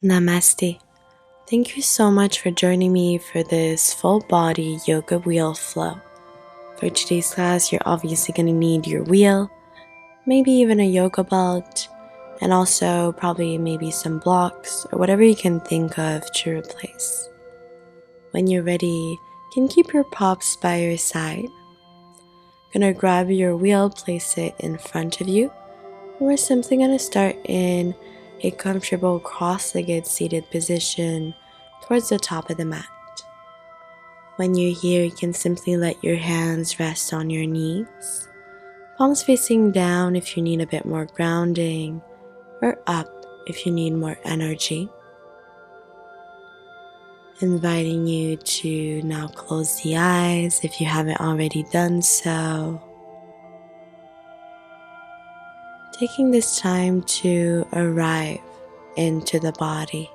Namaste. Thank you so much for joining me for this full body yoga wheel flow. For today's class, you're obviously going to need your wheel, maybe even a yoga belt, and also probably maybe some blocks or whatever you can think of to replace. When you're ready, you can keep your props by your side. Gonna grab your wheel, place it in front of you. We're simply going to start in a comfortable cross-legged seated position towards the top of the mat. When you're here, you can simply let your hands rest on your knees, palms facing down if you need a bit more grounding, or up if you need more energy. Inviting you to now close the eyes if you haven't already done so. Taking this time to arrive into the body.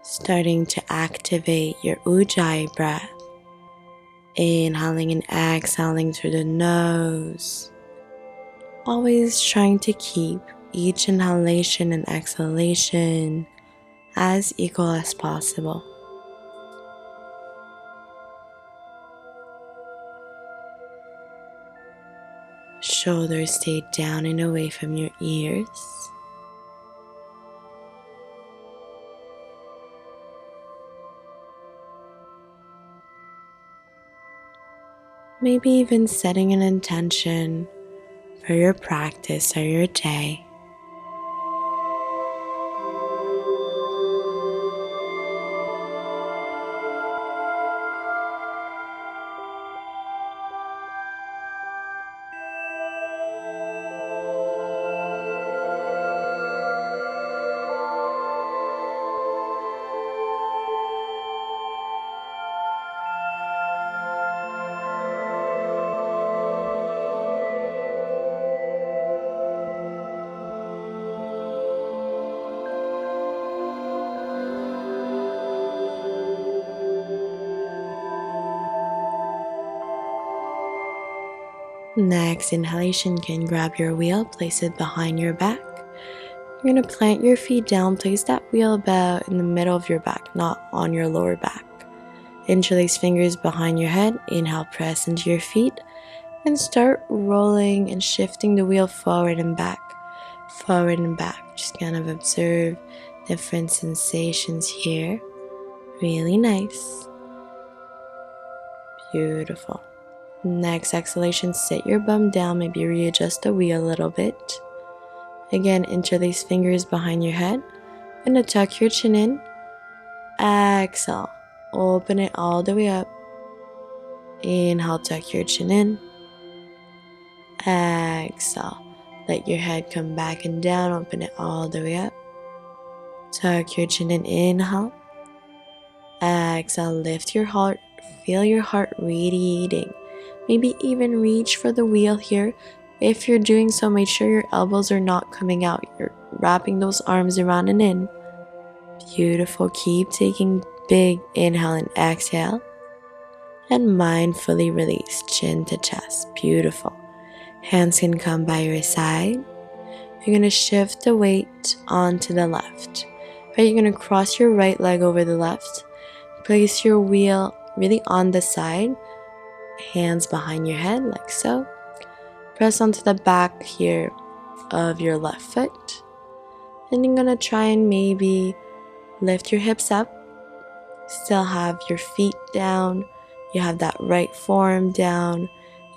Starting to activate your ujjayi breath. Inhaling and exhaling through the nose. Always trying to keep each inhalation and exhalation as equal as possible. Shoulders stay down and away from your ears. Maybe even setting an intention for your practice or your day. Next inhalation, can grab your wheel, place it behind your back. You're going to plant your feet down, place that wheel about in the middle of your back, not on your lower back. Interlace fingers behind your head, inhale, press into your feet, and start rolling and shifting the wheel forward and back. Forward and back. Just kind of observe different sensations here. Really nice. Beautiful. Next exhalation, sit your bum down, maybe readjust the wheel a little bit. Again, interlace fingers behind your head. And tuck your chin in. Exhale. Open it all the way up. Inhale, tuck your chin in. Exhale. Let your head come back and down. Open it all the way up. Tuck your chin in. Inhale. Exhale. Lift your heart. Feel your heart radiating. Maybe even reach for the wheel here. If you're doing so, make sure your elbows are not coming out. You're wrapping those arms around and in. Beautiful. Keep taking big inhale and exhale. And mindfully release chin to chest. Beautiful. Hands can come by your side. You're going to shift the weight onto the left. Right, you're going to cross your right leg over the left. Place your wheel really on the side. Hands behind your head like so. Press onto the back here of your left foot. And you're going to try and maybe lift your hips up. Still have your feet down. You have that right forearm down.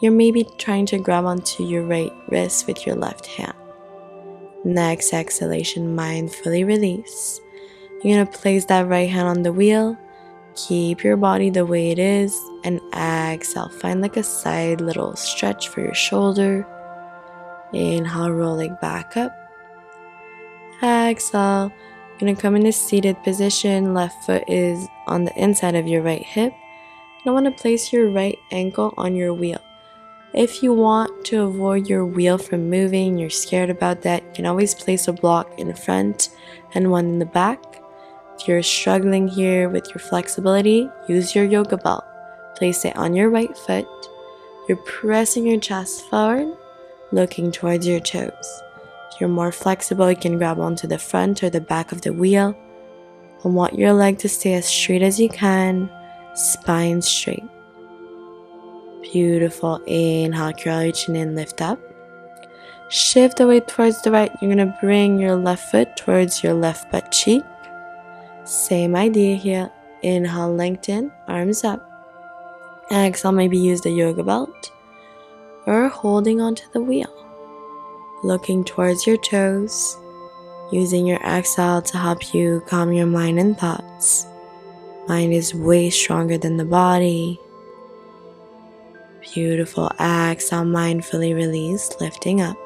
You're maybe trying to grab onto your right wrist with your left hand. Next exhalation, mindfully release. You're going to place that right hand on the wheel. Keep your body the way it is. And exhale. Find like a side little stretch for your shoulder. Inhale, rolling back up. Exhale. You're going to come in a seated position. Left foot is on the inside of your right hip. You want to place your right ankle on your wheel. If you want to avoid your wheel from moving, you're scared about that, you can always place a block in front and one in the back. If you're struggling here with your flexibility, use your yoga belt. Place it on your right foot. You're pressing your chest forward, looking towards your toes. If you're more flexible, you can grab onto the front or the back of the wheel. I want your leg to stay as straight as you can, spine straight. Beautiful. Inhale, curl your chin in, lift up. Shift the weight towards the right. You're going to bring your left foot towards your left butt cheek. Same idea here. Inhale, lengthen, arms up. Exhale, maybe use the yoga belt or holding onto the wheel. Looking towards your toes, using your exhale to help you calm your mind and thoughts. Mind is way stronger than the body. Beautiful. Exhale, mindfully release, lifting up.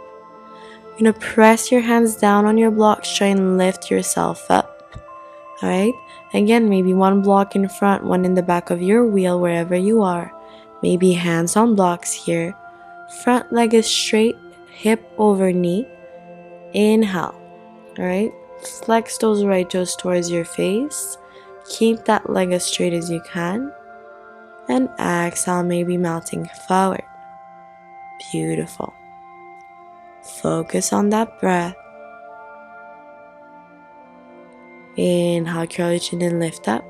You're going to press your hands down on your blocks, try and lift yourself up. Alright, again, maybe one block in front, one in the back of your wheel, wherever you are. Maybe hands on blocks here. Front leg is straight, hip over knee. Inhale. Alright, flex those right toes towards your face. Keep that leg as straight as you can. And exhale, maybe melting forward. Beautiful. Focus on that breath. Inhale, curl your chin and lift up.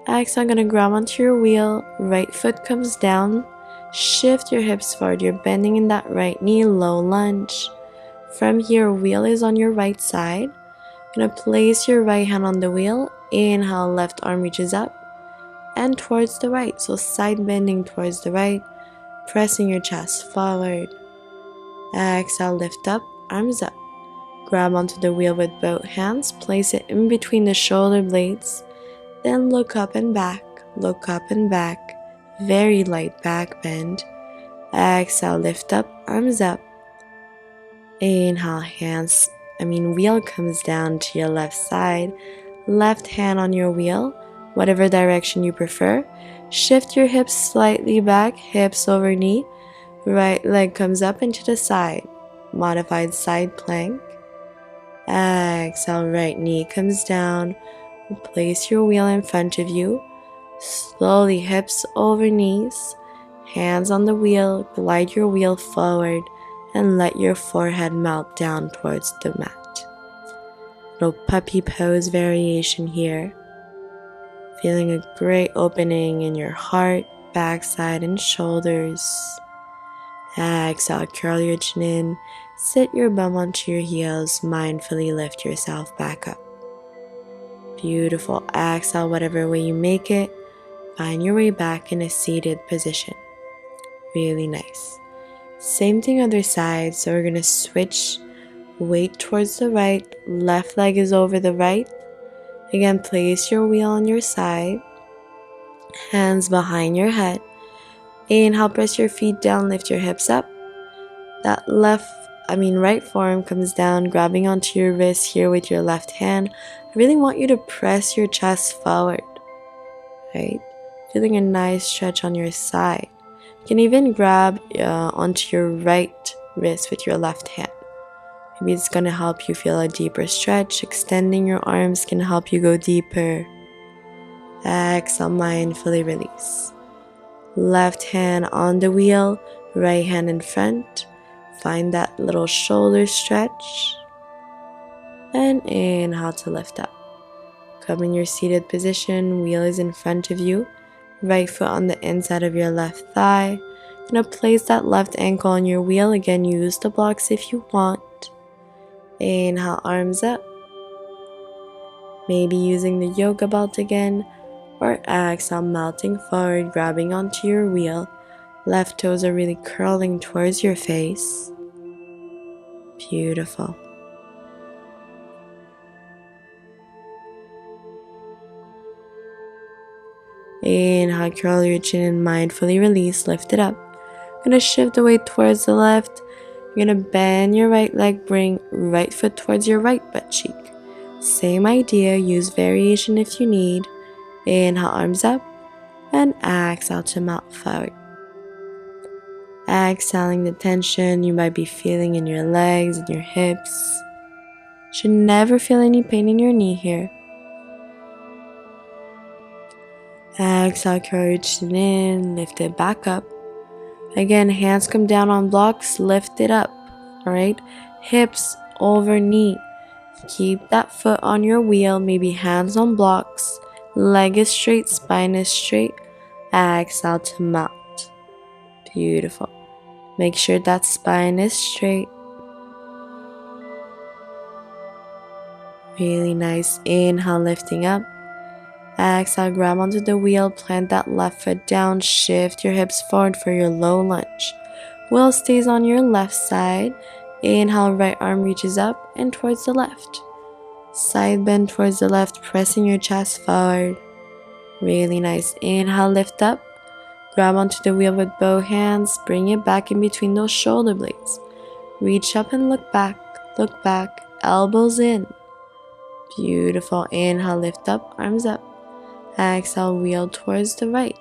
Exhale, I'm going to grab onto your wheel. Right foot comes down. Shift your hips forward. You're bending in that right knee, low lunge. From here, wheel is on your right side. You're going to place your right hand on the wheel. Inhale, left arm reaches up and towards the right. So side bending towards the right, pressing your chest forward. Exhale, lift up, arms up. Grab onto the wheel with both hands, place it in between the shoulder blades, then look up and back, very light back bend. Exhale, lift up, arms up. Inhale, wheel comes down to your left side, left hand on your wheel, whatever direction you prefer. Shift your hips slightly back, hips over knee, right leg comes up and to the side, modified side plank. Exhale, right knee comes down. Place your wheel in front of you. Slowly hips over knees. Hands on the wheel. Glide your wheel forward and let your forehead melt down towards the mat. Little puppy pose variation here. Feeling a great opening in your heart, backside, and shoulders. Exhale, curl your chin in. Sit your bum onto your heels, mindfully lift yourself back up. Beautiful. Exhale, whatever way you make it, find your way back in a seated position. Really nice. Same thing other side, so we're going to switch weight towards the right, left leg is over the right. Again, place your wheel on your side, hands behind your head. Inhale, press your feet down, lift your hips up. That right forearm comes down, grabbing onto your wrist here with your left hand. I really want you to press your chest forward, right? Feeling a nice stretch on your side. You can even grab onto your right wrist with your left hand. Maybe it's going to help you feel a deeper stretch. Extending your arms can help you go deeper. Exhale, mindfully release. Left hand on the wheel, right hand in front. Find that little shoulder stretch. And inhale to lift up. Come in your seated position, wheel is in front of you. Right foot on the inside of your left thigh. Gonna place that left ankle on your wheel. Again, use the blocks if you want. Inhale, arms up. Maybe using the yoga belt again. Or exhale, melting forward, grabbing onto your wheel. Left toes are really curling towards your face. Beautiful. Inhale, curl your chin and mindfully release, lift it up. Gonna shift the weight towards the left. You're gonna bend your right leg, bring right foot towards your right butt cheek. Same idea, use variation if you need. Inhale, arms up, and exhale to melt forward. Exhaling the tension you might be feeling in your legs and your hips. Should never feel any pain in your knee here. Exhale, curl your chin in, lift it back up. Again, hands come down on blocks, lift it up. Alright? Hips over knee. Keep that foot on your wheel, maybe hands on blocks. Leg is straight, spine is straight. Exhale to mount. Beautiful. Make sure that spine is straight. Really nice. Inhale, lifting up. Exhale, grab onto the wheel, plant that left foot down, shift your hips forward for your low lunge. Wheel stays on your left side. Inhale, right arm reaches up and towards the left. Side bend towards the left, pressing your chest forward. Really nice. Inhale, lift up. Grab onto the wheel with both hands, bring it back in between those shoulder blades. Reach up and look back, elbows in. Beautiful. Inhale, lift up, arms up. Exhale, wheel towards the right.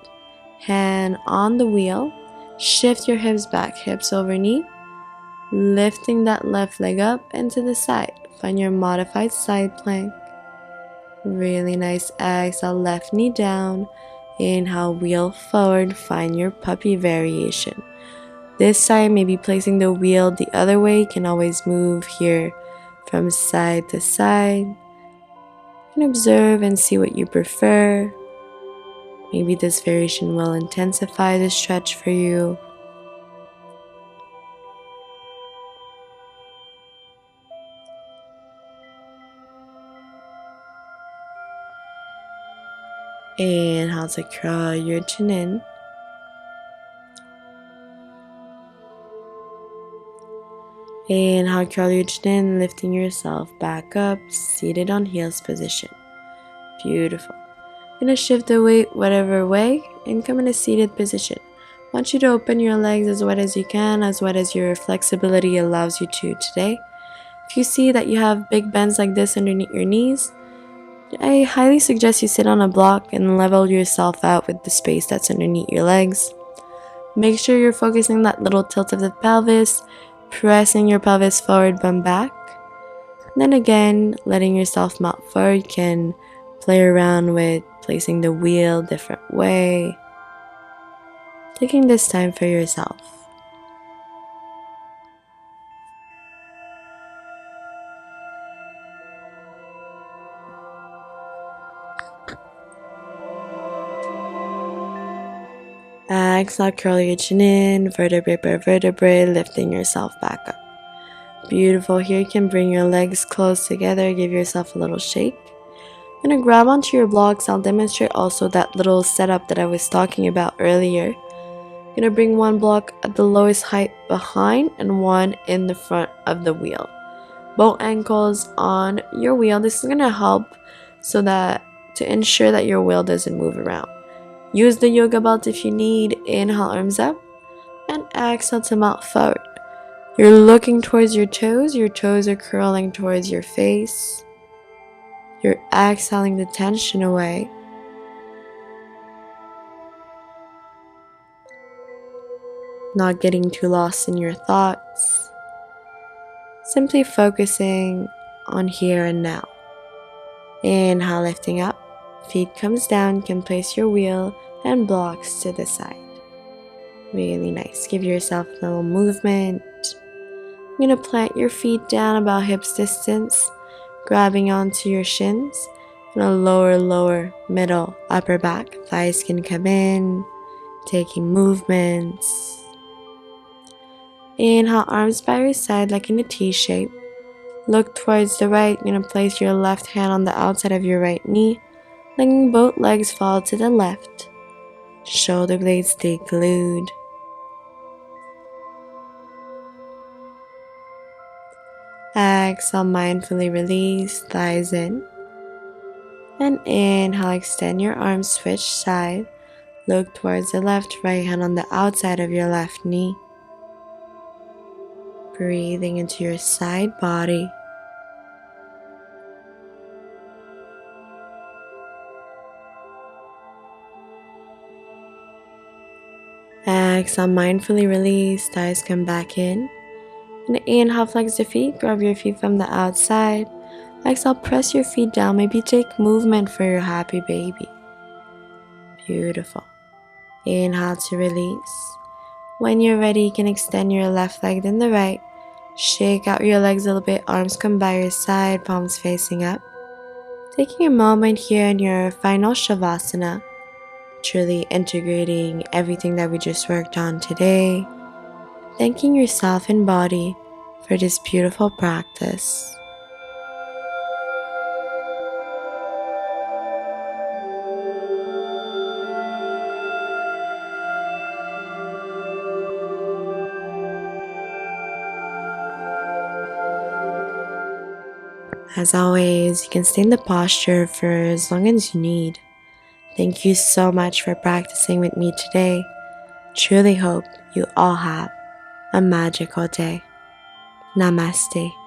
Hand on the wheel. Shift your hips back, hips over knee. Lifting that left leg up and to the side. Find your modified side plank. Really nice. Exhale, left knee down. Inhale, wheel forward. Find your puppy variation. This side, maybe placing the wheel the other way. You can always move here from side to side. You can observe and see what you prefer. Maybe this variation will intensify the stretch for you. Inhale to curl your chin in. Inhale, curl your chin in, lifting yourself back up, seated on heels position. Beautiful. You're going to shift the weight whatever way and come in a seated position. I want you to open your legs as wide as you can, as wide as your flexibility allows you to today. If you see that you have big bends like this underneath your knees, I highly suggest you sit on a block and level yourself out with the space that's underneath your legs. Make sure you're focusing that little tilt of the pelvis, pressing your pelvis forward, bum back. And then again, letting yourself mount forward. You can play around with placing the wheel different way. Taking this time for yourself. Exhale, curl your chin in, vertebrae by vertebrae, lifting yourself back up. Beautiful. Here you can bring your legs close together, give yourself a little shake. I'm going to grab onto your blocks. I'll demonstrate also that little setup that I was talking about earlier. I'm going to bring one block at the lowest height behind and one in the front of the wheel. Both ankles on your wheel. This is going to help to ensure that your wheel doesn't move around. Use the yoga belt if you need. Inhale, arms up, and exhale to mount forward. You're looking towards your toes are curling towards your face. You're exhaling the tension away. Not getting too lost in your thoughts. Simply focusing on here and now. Inhale, lifting up. Feet comes down, you can place your wheel and blocks to the side. Really nice. Give yourself a little movement. You're going to plant your feet down about hips distance, grabbing onto your shins. And lower, middle, upper back. Thighs can come in, taking movements. Inhale, arms by your side like in a T shape. Look towards the right. You're going to place your left hand on the outside of your right knee. Letting both legs fall to the left. Shoulder blades stay glued. Exhale, mindfully release, thighs in. And inhale, extend your arms, switch side. Look towards the left, right hand on the outside of your left knee. Breathing into your side body. Exhale, mindfully release, thighs come back in. And inhale, flex the feet, grab your feet from the outside. Exhale, press your feet down, maybe take movement for your happy baby. Beautiful. Inhale to release. When you're ready, you can extend your left leg then the right. Shake out your legs a little bit, arms come by your side, palms facing up. Taking a moment here in your final shavasana, truly integrating everything that we just worked on today. Thanking yourself and body for this beautiful practice. As always, you can stay in the posture for as long as you need. Thank you so much for practicing with me today. Truly hope you all have a magical day. Namaste.